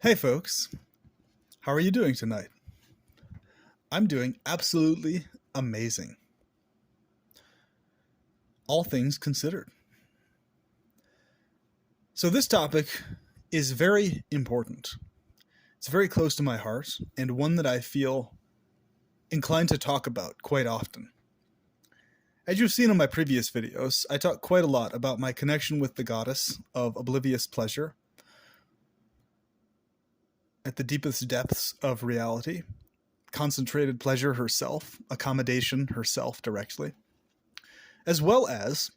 Hey folks, how are you doing tonight? I'm doing absolutely amazing. All things considered. So, this topic is very important. It's very close to my heart and one that I feel inclined to talk about quite often. As you've seen in my previous videos, I talk quite a lot about my connection with the goddess of oblivious pleasure at the deepest depths of reality, concentrated pleasure herself, accommodation herself directly, as well as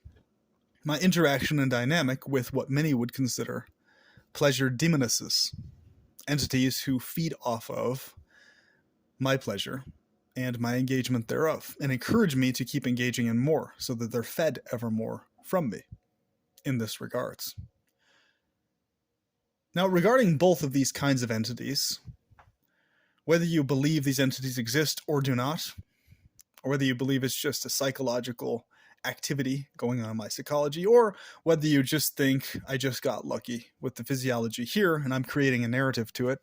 my interaction and dynamic with what many would consider pleasure demonesses, entities who feed off of my pleasure and my engagement thereof, and encourage me to keep engaging in more so that they're fed ever more from me in this regards. Now, regarding both of these kinds of entities, whether you believe these entities exist or do not, or whether you believe it's just a psychological activity going on in my psychology, or whether you just think I just got lucky with the physiology here and I'm creating a narrative to it.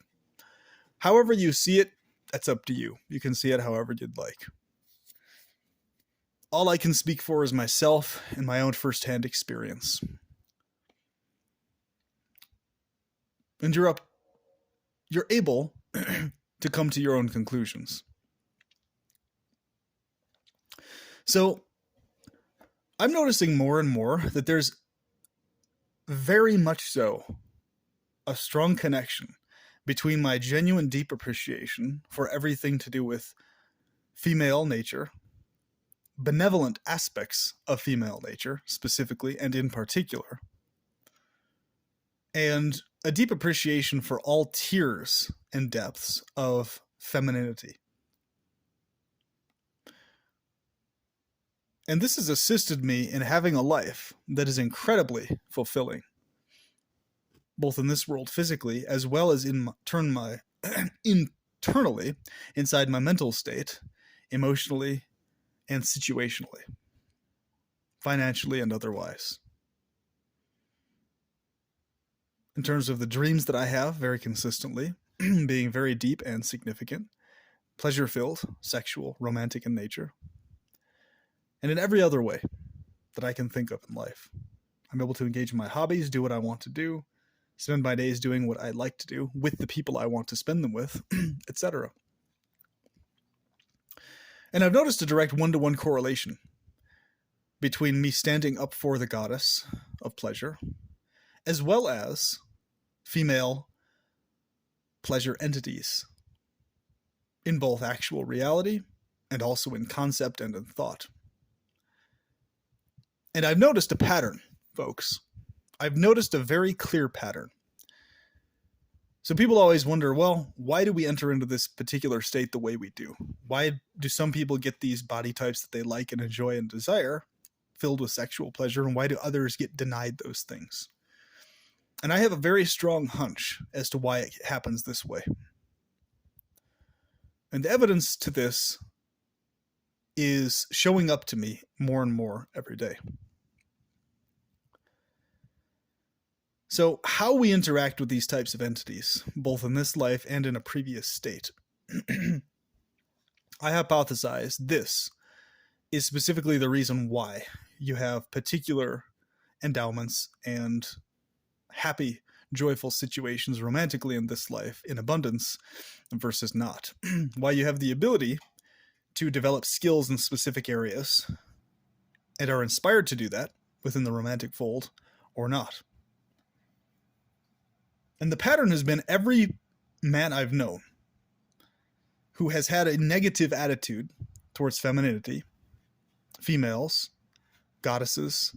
However you see it, that's up to you. You can see it however you'd like. All I can speak for is myself and my own firsthand experience. And you're able to come to your own conclusions. So I'm noticing more and more that there's very much so a strong connection between my genuine deep appreciation for everything to do with female nature, benevolent aspects of female nature specifically and in particular, and a deep appreciation for all tiers and depths of femininity. And this has assisted me in having a life that is incredibly fulfilling, both in this world physically, as well as in turn my internally, inside my mental state, emotionally and situationally, financially and otherwise. In terms of the dreams that I have very consistently, being very deep and significant, pleasure-filled, sexual, romantic in nature, and in every other way that I can think of in life. I'm able to engage in my hobbies, do what I want to do, spend my days doing what I like to do with the people I want to spend them with, etc. And I've noticed a direct one-to-one correlation between me standing up for the goddess of pleasure, as well as female pleasure entities in both actual reality and also in concept and in thought. And I've noticed a pattern, folks. I've noticed a very clear pattern. So people always wonder, well, why do we enter into this particular state the way we do? Why do some people get these body types that they like and enjoy and desire, filled with sexual pleasure, and why do others get denied those things? And I have a very strong hunch as to why it happens this way. And the evidence to this is showing up to me more and more every day. So how we interact with these types of entities, both in this life and in a previous state, I hypothesize this is specifically the reason why you have particular endowments and happy, joyful situations romantically in this life in abundance versus not. Why you have the ability to develop skills in specific areas and are inspired to do that within the romantic fold or not. And the pattern has been every man I've known who has had a negative attitude towards femininity, females, goddesses,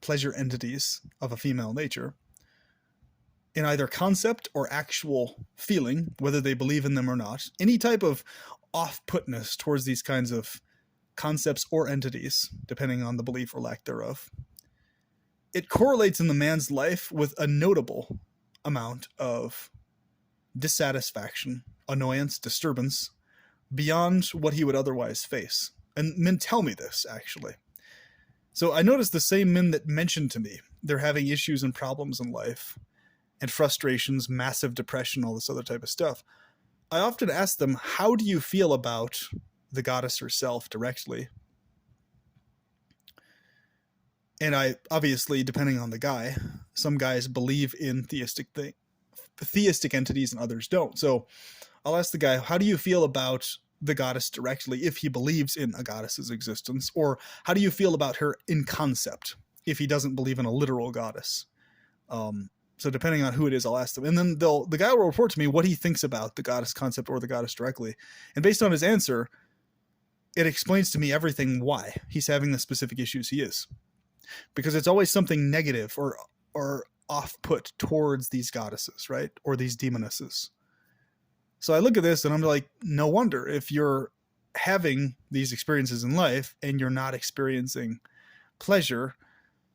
pleasure entities of a female nature, in either concept or actual feeling, whether they believe in them or not, any type of off-putness towards these kinds of concepts or entities, depending on the belief or lack thereof, it correlates in the man's life with a notable amount of dissatisfaction, annoyance, disturbance beyond what he would otherwise face. And men tell me this, actually. So I noticed the same men that mentioned to me they're having issues and problems in life and frustrations, massive depression, all this other type of stuff, I often ask them, how do you feel about the goddess herself directly? And I obviously, depending on the guy, some guys believe in theistic entities and others don't. So I'll ask the guy, how do you feel about the goddess directly if he believes in a goddess's existence? Or how do you feel about her in concept if he doesn't believe in a literal goddess? So depending on who it is, I'll ask them. And then the guy will report to me what he thinks about the goddess concept or the goddess directly. And based on his answer, it explains to me everything why he's having the specific issues he is. Because it's always something negative or off-put towards these goddesses, right? Or these demonesses. So I look at this and I'm like, no wonder if you're having these experiences in life and you're not experiencing pleasure.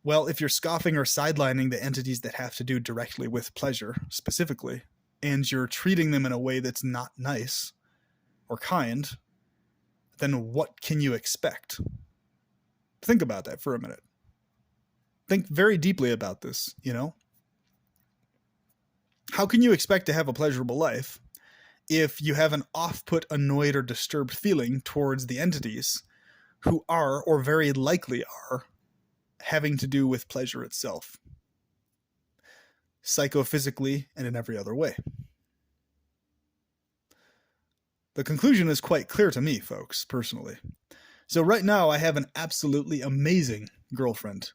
Well, if you're scoffing or sidelining the entities that have to do directly with pleasure specifically, and you're treating them in a way that's not nice or kind, then what can you expect? Think about that for a minute. Think very deeply about this, you know? How can you expect to have a pleasurable life if you have an off-put, annoyed, or disturbed feeling towards the entities who are, or very likely are, having to do with pleasure itself, psychophysically and in every other way? The conclusion is quite clear to me, folks, personally. So right now I have an absolutely amazing girlfriend.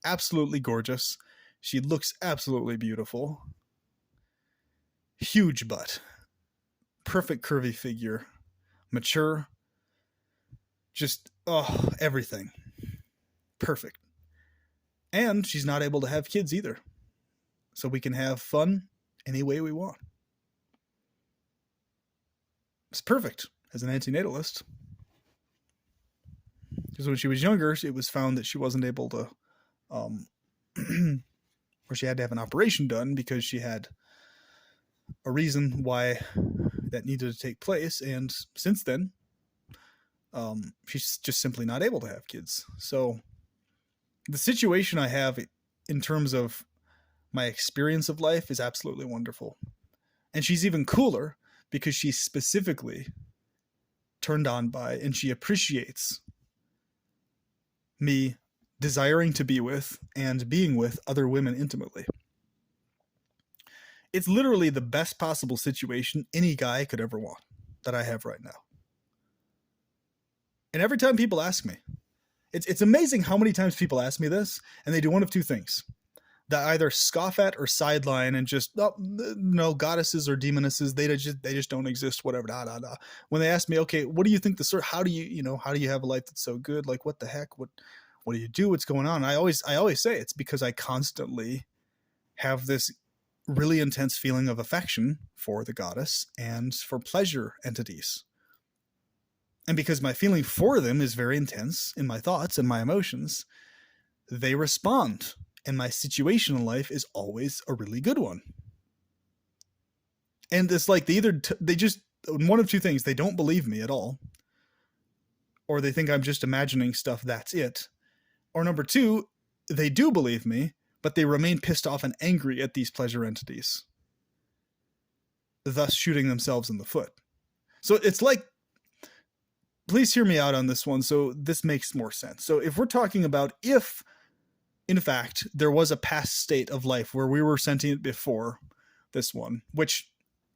Absolutely gorgeous. She looks absolutely beautiful. Huge butt. Perfect curvy figure. Mature. Just, everything. Perfect. And she's not able to have kids either. So we can have fun any way we want. It's perfect as an antinatalist. Because when she was younger, it was found that she wasn't able to, or she had to have an operation done because she had a reason why that needed to take place. And since then, she's just simply not able to have kids. So the situation I have in terms of my experience of life is absolutely wonderful. And she's even cooler because she's specifically turned on by and she appreciates me desiring to be with and being with other women intimately. It's literally the best possible situation any guy could ever want that I have right now. And every time people ask me, it's amazing how many times people ask me this, and they do one of two things. They either scoff at or sideline and just, no, goddesses or demonesses, they just don't exist, whatever, When they ask me, okay, what do you think how do you have a life that's so good? Like, what the heck? What do you do? What's going on? I always say it's because I constantly have this really intense feeling of affection for the goddess and for pleasure entities. And because my feeling for them is very intense in my thoughts and my emotions, they respond. And my situation in life is always a really good one. And it's like they just, one of two things, they don't believe me at all. Or they think I'm just imagining stuff, that's it. Or number two, they do believe me, but they remain pissed off and angry at these pleasure entities, thus shooting themselves in the foot. So it's like, please hear me out on this one so this makes more sense. So if we're talking about if, in fact, there was a past state of life where we were sentient before this one, which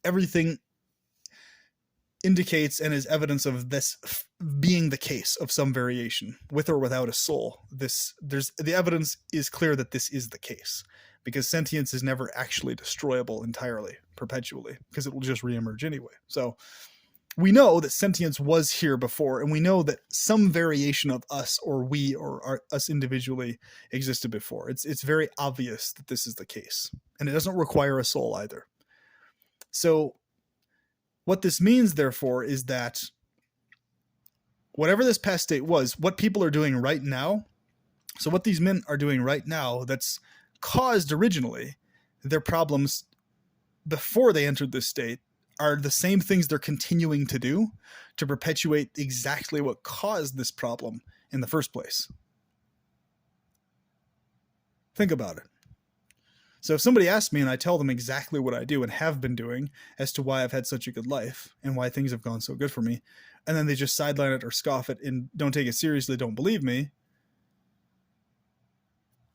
everything indicates and is evidence of this being the case of some variation, with or without a soul. The evidence is clear that this is the case, because sentience is never actually destroyable entirely, perpetually, because it will just reemerge anyway. So we know that sentience was here before, and we know that some variation of us or we or us individually existed before. It's very obvious that this is the case, and it doesn't require a soul either. So what this means, therefore, is that whatever this past state was, what people are doing right now, so what these men are doing right now that's caused originally their problems before they entered this state, are the same things they're continuing to do to perpetuate exactly what caused this problem in the first place. Think about it. So if somebody asks me and I tell them exactly what I do and have been doing as to why I've had such a good life and why things have gone so good for me, and then they just sideline it or scoff it and don't take it seriously, don't believe me,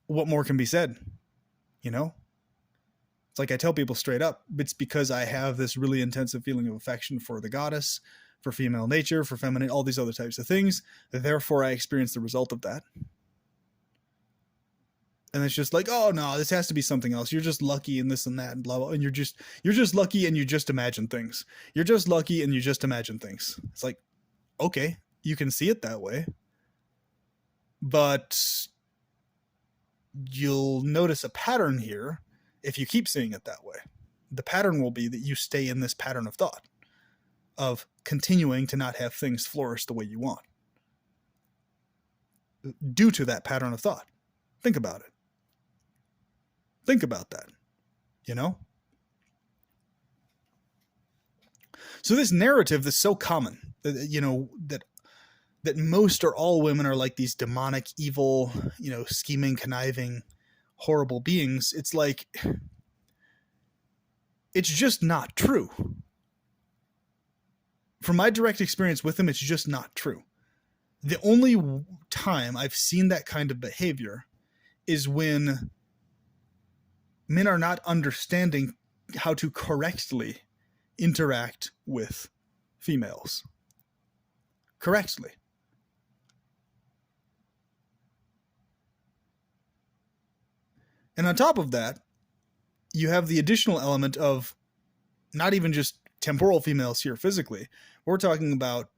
what more can be said? You know? It's like I tell people straight up, it's because I have this really intensive feeling of affection for the goddess, for female nature, for feminine, all these other types of things. Therefore, I experience the result of that. And it's just like, oh no, this has to be something else. You're just lucky and this and that and blah blah. And you're just lucky and you just imagine things. You're just lucky and you just imagine things. It's like, okay, you can see it that way, but you'll notice a pattern here if you keep seeing it that way. The pattern will be that you stay in this pattern of thought of continuing to not have things flourish the way you want due to that pattern of thought. Think about it. Think about that, you know? So this narrative that's so common, you know, that most or all women are like these demonic, evil, you know, scheming, conniving, horrible beings. It's like, it's just not true. From my direct experience with them, it's just not true. The only time I've seen that kind of behavior is when men are not understanding how to correctly interact with females. Correctly. And on top of that, you have the additional element of not even just temporal females here physically. We're talking about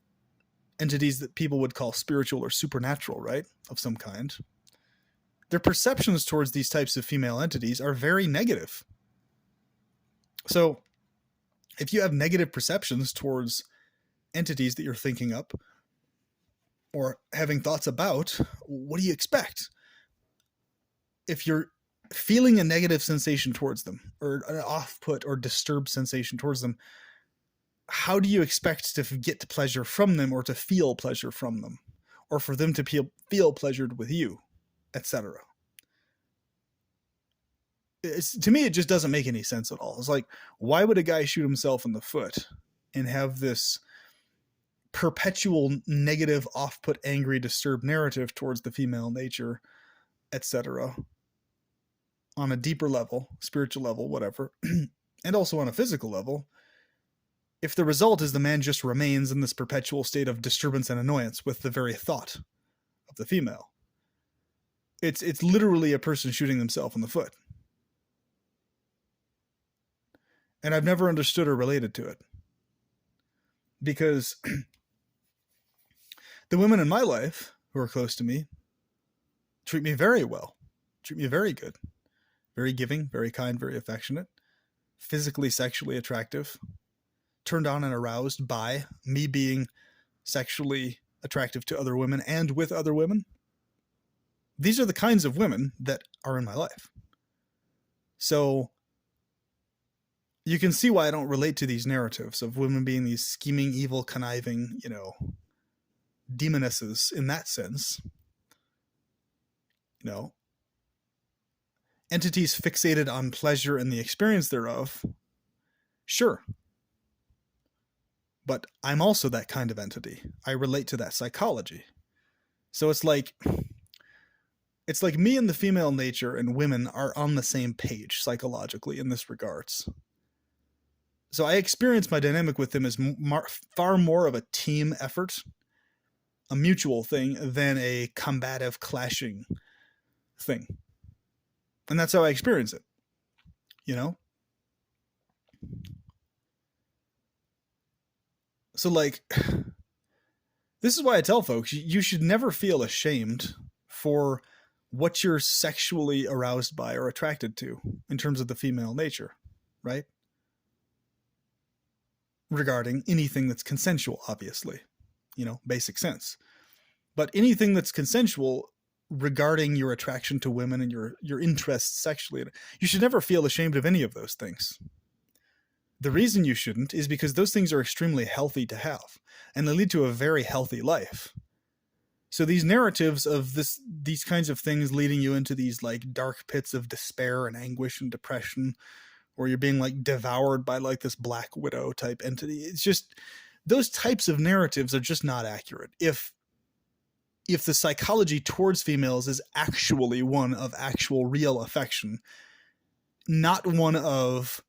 entities that people would call spiritual or supernatural, right? Of some kind. Their perceptions towards these types of female entities are very negative. So if you have negative perceptions towards entities that you're thinking up or having thoughts about, what do you expect? If you're feeling a negative sensation towards them or an off-put or disturbed sensation towards them, how do you expect to get pleasure from them or to feel pleasure from them or for them to feel pleasured with you, etc.? To me, it just doesn't make any sense at all. It's like, why would a guy shoot himself in the foot and have this perpetual negative, off-put, angry, disturbed narrative towards the female nature, etc., on a deeper level, spiritual level, whatever, and also on a physical level, if the result is the man just remains in this perpetual state of disturbance and annoyance with the very thought of the female? It's literally a person shooting themselves in the foot. And I've never understood or related to it. Because the women in my life who are close to me treat me very well, treat me very good, very giving, very kind, very affectionate, physically, sexually attractive, turned on and aroused by me being sexually attractive to other women and with other women. These are the kinds of women that are in my life. So you can see why I don't relate to these narratives of women being these scheming, evil, conniving, you know, demonesses in that sense. You know, entities fixated on pleasure and the experience thereof. Sure. But I'm also that kind of entity. I relate to that psychology. So it's like me and the female nature and women are on the same page psychologically in this regards. So I experience my dynamic with them as far more of a team effort, a mutual thing, than a combative, clashing thing. And that's how I experience it, you know? So, like, this is why I tell folks, you should never feel ashamed for what you're sexually aroused by or attracted to in terms of the female nature, right? Regarding anything that's consensual, obviously, you know, basic sense. But anything that's consensual regarding your attraction to women and your interests sexually, you should never feel ashamed of any of those things. The reason you shouldn't is because those things are extremely healthy to have, and they lead to a very healthy life. So these narratives of these kinds of things leading you into these like dark pits of despair and anguish and depression, or you're being like devoured by like this black widow type entity. It's just, those types of narratives are just not accurate. If the psychology towards females is actually one of actual real affection, not one of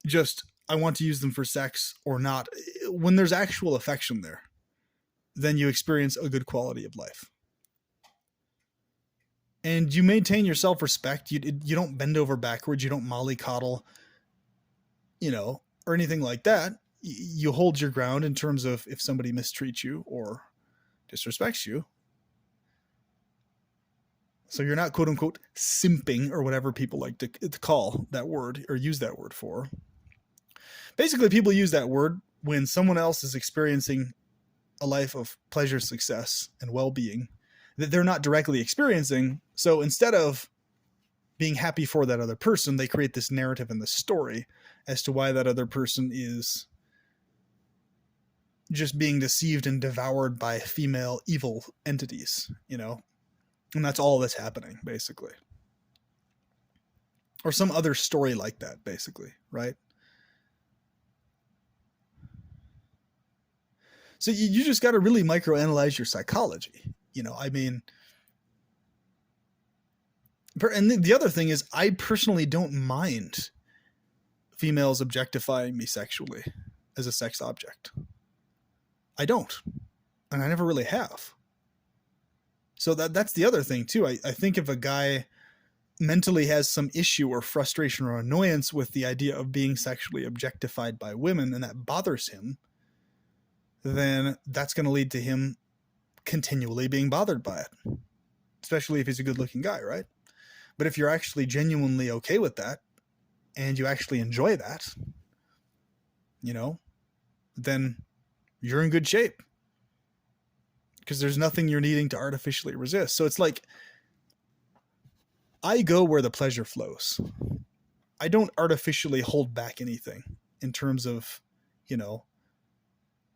just I want to use them for sex or not, when there's actual affection there, then you experience a good quality of life. And you maintain your self-respect. You don't bend over backwards. You don't mollycoddle, or anything like that. You hold your ground in terms of if somebody mistreats you or disrespects you. So you're not, quote unquote, simping, or whatever people like to call that word or use that word for. Basically, people use that word when someone else is experiencing a life of pleasure, success, and well-being that they're not directly experiencing. So instead of being happy for that other person, they create this narrative and this story as to why that other person is just being deceived and devoured by female evil entities, and that's all that's happening, basically. Or some other story like that, basically, right? So you just got to really microanalyze your psychology. And the other thing is, I personally don't mind females objectifying me sexually as a sex object. I don't. And I never really have. So that's the other thing too. I think if a guy mentally has some issue or frustration or annoyance with the idea of being sexually objectified by women, and that bothers him, then that's going to lead to him continually being bothered by it, especially if he's a good looking guy, right? But if you're actually genuinely okay with that and you actually enjoy that, then you're in good shape, because there's nothing you're needing to artificially resist. So it's like, I go where the pleasure flows. I don't artificially hold back anything in terms of,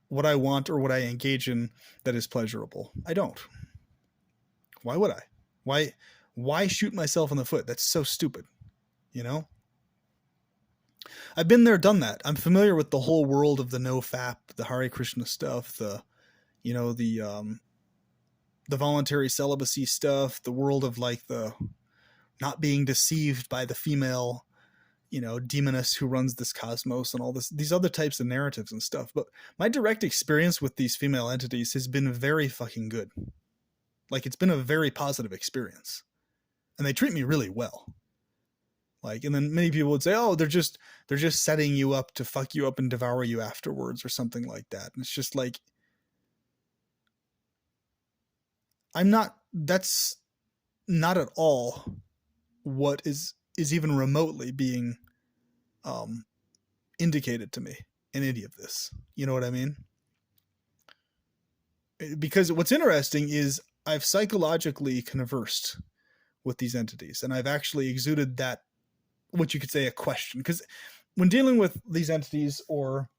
what I want or what I engage in that is pleasurable. I don't. Why would I? Why shoot myself in the foot? That's so stupid. I've been there, done that. I'm familiar with the whole world of the no-fap, the Hare Krishna stuff, the voluntary celibacy stuff, the world of like the not being deceived by the female, demoness who runs this cosmos and all these other types of narratives and stuff. But my direct experience with these female entities has been very fucking good. Like, it's been a very positive experience, and they treat me really well. Like, and then many people would say, oh, they're just setting you up to fuck you up and devour you afterwards or something like that. And it's just like, that's not at all what is even remotely being indicated to me in any of this. You know what I mean? Because what's interesting is I've psychologically conversed with these entities, and I've actually exuded that, what you could say, a question. Because when dealing with these entities, or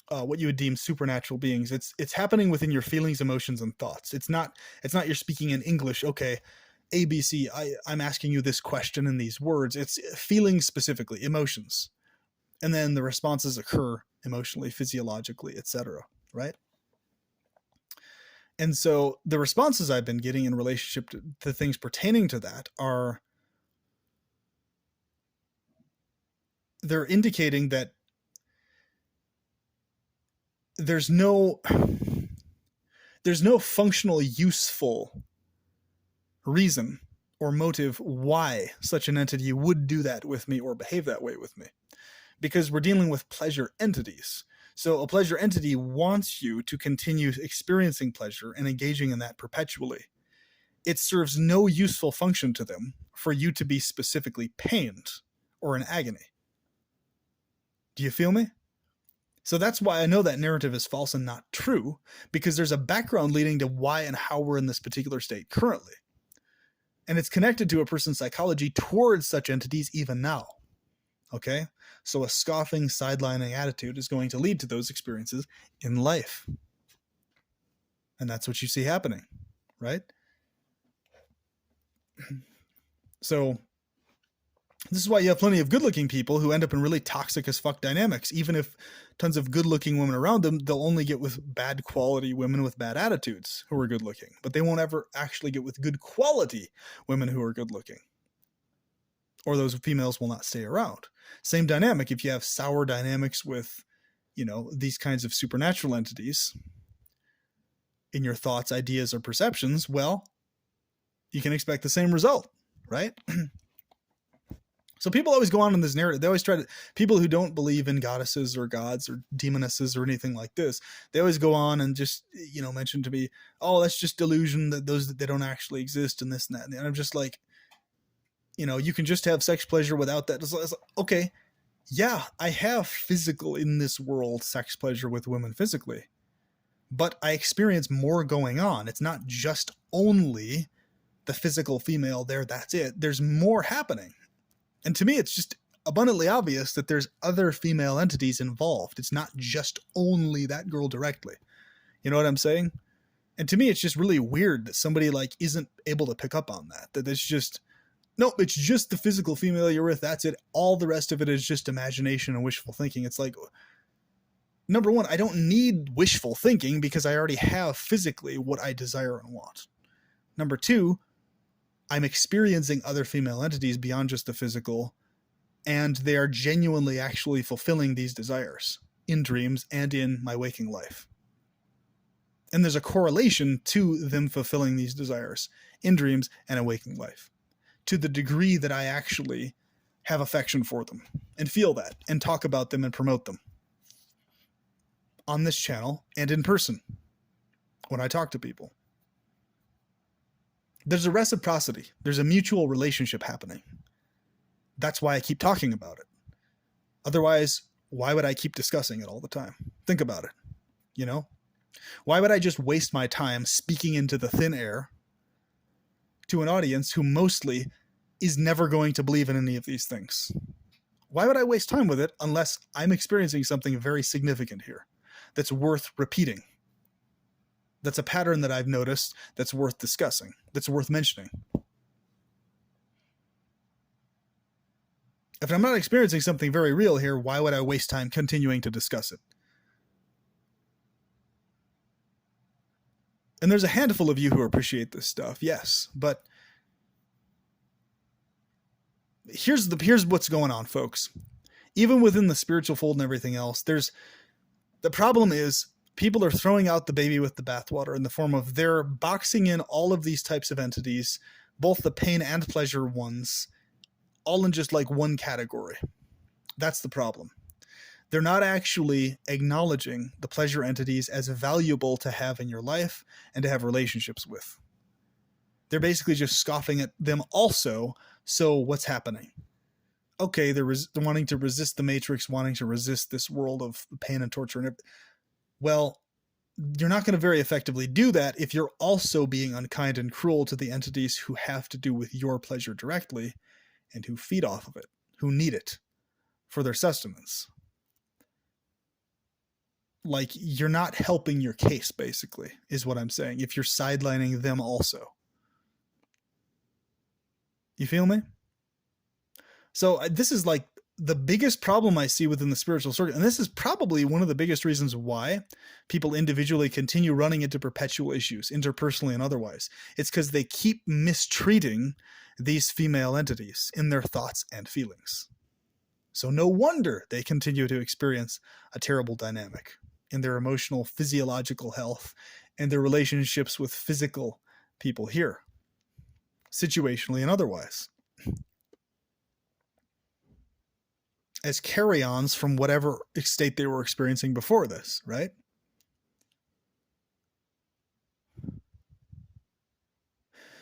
what you would deem supernatural beings, it's happening within your feelings, emotions, and thoughts. It's not you're speaking in English. Okay, ABC, I'm asking you this question in these words. It's feelings, specifically emotions, and then the responses occur emotionally, physiologically, etc. Right? And so the responses I've been getting in relationship to things pertaining to that they're indicating that there's no functional, useful reason or motive why such an entity would do that with me or behave that way with me, because we're dealing with pleasure entities. So a pleasure entity wants you to continue experiencing pleasure and engaging in that perpetually. It serves no useful function to them for you to be specifically pained or in agony. Do you feel me? So that's why I know that narrative is false and not true, because there's a background leading to why and how we're in this particular state currently. And it's connected to a person's psychology towards such entities even now. Okay? So a scoffing, sidelining attitude is going to lead to those experiences in life. And that's what you see happening, right? So this is why you have plenty of good-looking people who end up in really toxic as fuck dynamics. Even if tons of good-looking women around them, they'll only get with bad quality women with bad attitudes who are good-looking. But they won't ever actually get with good quality women who are good-looking. Or those females will not stay around. Same dynamic if you have sour dynamics with, these kinds of supernatural entities in your thoughts, ideas, or perceptions, well, you can expect the same result, right? So people always go on in this narrative. They always people who don't believe in goddesses or gods or demonesses or anything like this, they always go on and just, mention to me, oh, that's just delusion, that they don't actually exist and this and that. And I'm just like, you can just have sex pleasure without that. It's like, okay, yeah, I have physical in this world sex pleasure with women physically, but I experience more going on. It's not just only the physical female there. That's it. There's more happening. And to me, it's just abundantly obvious that there's other female entities involved. It's not just only that girl directly. You know what I'm saying? And to me, it's just really weird that somebody isn't able to pick up on that. That it's just, nope, it's just the physical female you're with. That's it. All the rest of it is just imagination and wishful thinking. It's like, number one, I don't need wishful thinking because I already have physically what I desire and want. Number two, I'm experiencing other female entities beyond just the physical, and they are genuinely actually fulfilling these desires in dreams and in my waking life. And there's a correlation to them fulfilling these desires in dreams and a waking life, to the degree that I actually have affection for them and feel that and talk about them and promote them on this channel and in person when I talk to people. There's a reciprocity. There's a mutual relationship happening. That's why I keep talking about it. Otherwise, why would I keep discussing it all the time? Think about it, Why would I just waste my time speaking into the thin air to an audience who mostly is never going to believe in any of these things? Why would I waste time with it unless I'm experiencing something very significant here that's worth repeating? That's a pattern that I've noticed that's worth discussing, that's worth mentioning. If I'm not experiencing something very real here, why would I waste time continuing to discuss it? And there's a handful of you who appreciate this stuff, yes, but here's what's going on, folks. Even within the spiritual fold and everything else, the problem is people are throwing out the baby with the bathwater in the form of they're boxing in all of these types of entities, both the pain and pleasure ones, all in just one category. That's the problem. They're not actually acknowledging the pleasure entities as valuable to have in your life and to have relationships with. They're basically just scoffing at them also. So what's happening? Okay, they're wanting to resist the matrix, wanting to resist this world of pain and torture and everything. Well, you're not going to very effectively do that if you're also being unkind and cruel to the entities who have to do with your pleasure directly and who feed off of it, who need it for their sustenance. You're not helping your case, basically, is what I'm saying, if you're sidelining them also. You feel me? So this is the biggest problem I see within the spiritual circuit, and this is probably one of the biggest reasons why people individually continue running into perpetual issues, interpersonally and otherwise. It's because they keep mistreating these female entities in their thoughts and feelings. So no wonder they continue to experience a terrible dynamic in their emotional, physiological health and their relationships with physical people here, situationally and otherwise, as carry-ons from whatever state they were experiencing before this, right?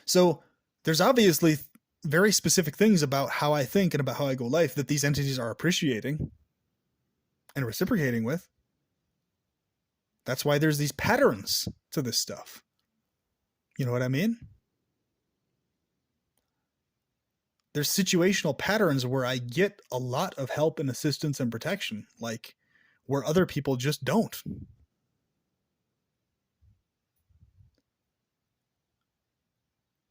So there's obviously very specific things about how I think and about how I go life that these entities are appreciating and reciprocating with. That's why there's these patterns to this stuff. You know what I mean? There's situational patterns where I get a lot of help and assistance and protection, where other people just don't.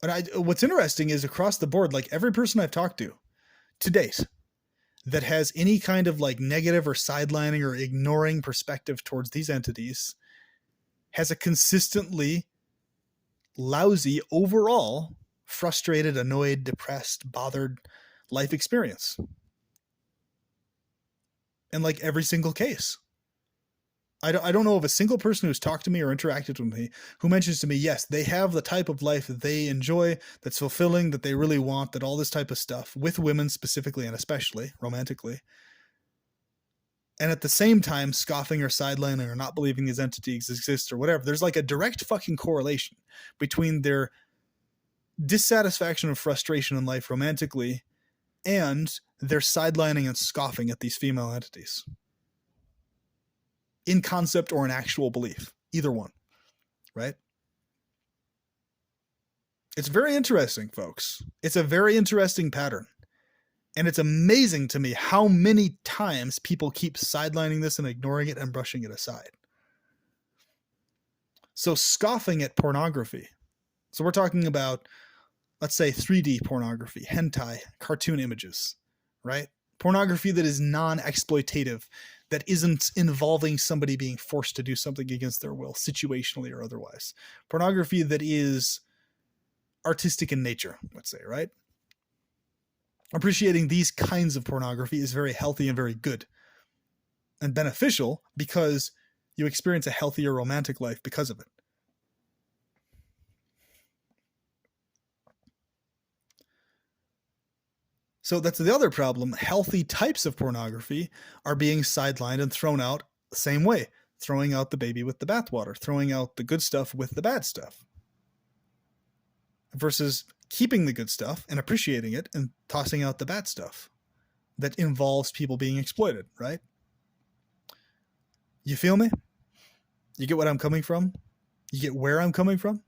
And what's interesting is across the board, like every person I've talked to date that has any kind of like negative or sidelining or ignoring perspective towards these entities has a consistently lousy overall, frustrated, annoyed, depressed, bothered life experience. In like every single case. I don't know of a single person who's talked to me or interacted with me who mentions to me, yes, they have the type of life that they enjoy, that's fulfilling, that they really want, that all this type of stuff, with women specifically and especially romantically. And at the same time, scoffing or sidelining or not believing these entities exist or whatever. There's like a direct fucking correlation between their dissatisfaction or frustration in life romantically and their sidelining and scoffing at these female entities. In concept or in actual belief. Either one. Right? It's very interesting, folks. It's a very interesting pattern. And it's amazing to me how many times people keep sidelining this and ignoring it and brushing it aside. So scoffing at pornography. So we're talking about, let's say, 3D pornography, hentai, cartoon images, right? Pornography that is non-exploitative, that isn't involving somebody being forced to do something against their will, situationally or otherwise. Pornography that is artistic in nature, let's say, right? Appreciating these kinds of pornography is very healthy and very good and beneficial because you experience a healthier romantic life because of it. So that's the other problem. Healthy types of pornography are being sidelined and thrown out the same way, throwing out the baby with the bathwater, throwing out the good stuff with the bad stuff, versus keeping the good stuff and appreciating it and tossing out the bad stuff that involves people being exploited, right? You feel me? You get what I'm coming from? You get where I'm coming from?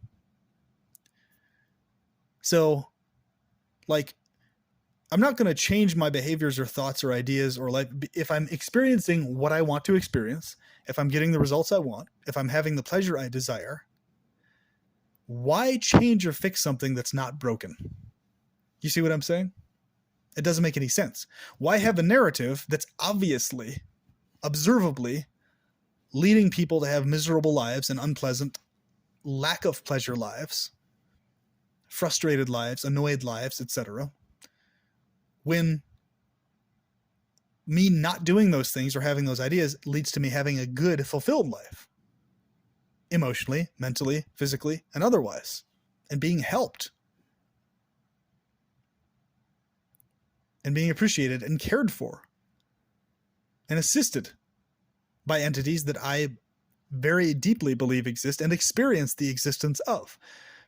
So, like, I'm not going to change my behaviors or thoughts or ideas or life. If I'm experiencing what I want to experience, if I'm getting the results I want, if I'm having the pleasure I desire, why change or fix something that's not broken? You see what I'm saying? It doesn't make any sense. Why have a narrative that's obviously, observably, leading people to have miserable lives and unpleasant, lack of pleasure lives, frustrated lives, annoyed lives, etc., when me not doing those things or having those ideas leads to me having a good, fulfilled life, emotionally, mentally, physically, and otherwise, and being helped and being appreciated and cared for and assisted by entities that I very deeply believe exist and experience the existence of.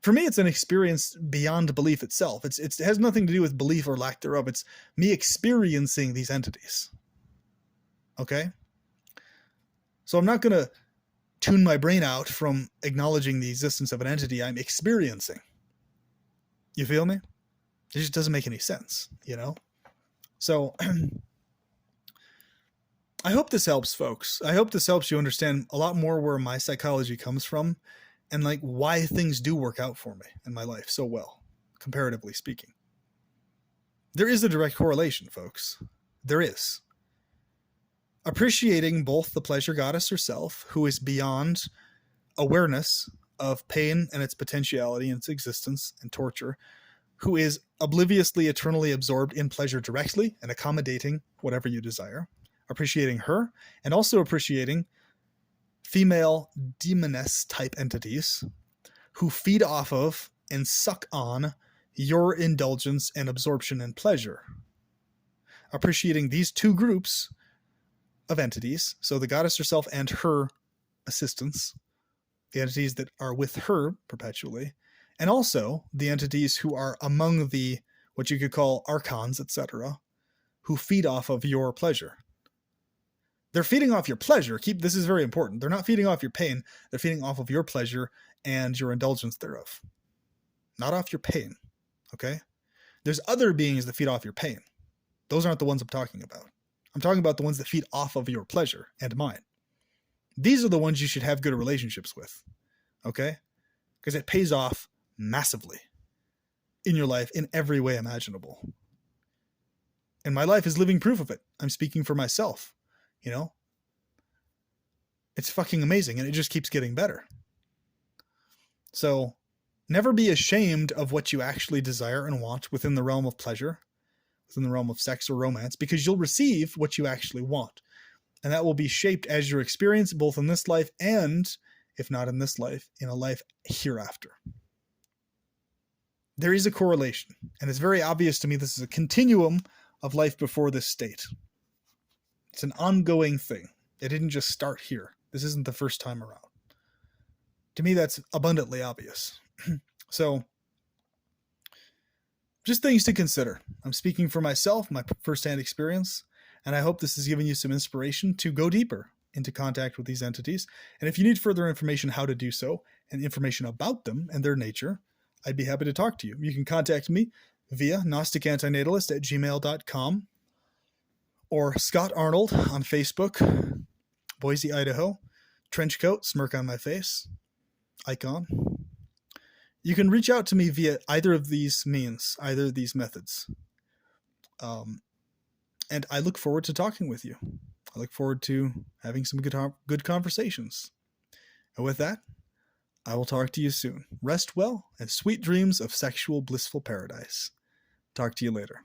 For me, it's an experience beyond belief itself. It has nothing to do with belief or lack thereof. It's me experiencing these entities. Okay? So I'm not going to tune my brain out from acknowledging the existence of an entity I'm experiencing. You feel me? It just doesn't make any sense, you know? So I hope this helps, folks. I hope this helps you understand a lot more where my psychology comes from and like why things do work out for me in my life so well, comparatively speaking. There is a direct correlation, folks. There is. Appreciating both the pleasure goddess herself, who is beyond awareness of pain and its potentiality and its existence and torture, who is obliviously eternally absorbed in pleasure directly and accommodating whatever you desire. Appreciating her, and also appreciating female demoness type entities who feed off of and suck on your indulgence and absorption and pleasure. Appreciating these two groups of entities, so the goddess herself and her assistants, the entities that are with her perpetually, and also the entities who are among the, what you could call archons, etc., who feed off of your pleasure. They're feeding off your pleasure. This is very important. They're not feeding off your pain. They're feeding off of your pleasure and your indulgence thereof. Not off your pain. Okay? There's other beings that feed off your pain. Those aren't the ones I'm talking about. I'm talking about the ones that feed off of your pleasure and mine. These are the ones you should have good relationships with. Okay? Because it pays off massively. in your life in every way imaginable. And my life is living proof of it. I'm speaking for myself, you know? It's fucking amazing, and it just keeps getting better. So never be ashamed of what you actually desire and want within the realm of pleasure, within the realm of sex or romance, because you'll receive what you actually want. And that will be shaped as your experience, both in this life and, if not in this life, in a life hereafter. There is a correlation, and it's very obvious to me this is a continuum of life before this state. It's an ongoing thing. It didn't just start here. This isn't the first time around. To me, that's abundantly obvious. So, just things to consider. I'm speaking for myself, my firsthand experience, and I hope this has given you some inspiration to go deeper into contact with these entities. And if you need further information how to do so, and information about them and their nature, I'd be happy to talk to you. You can contact me via gnosticantinatalist@gmail.com or Scott Arnold on Facebook, Boise, Idaho, trench coat, smirk on my face, icon. You can reach out to me via either of these means, either of these methods. And I look forward to talking with you. I look forward to having some good conversations. And with that, I will talk to you soon. Rest well and sweet dreams of sexual blissful paradise. Talk to you later.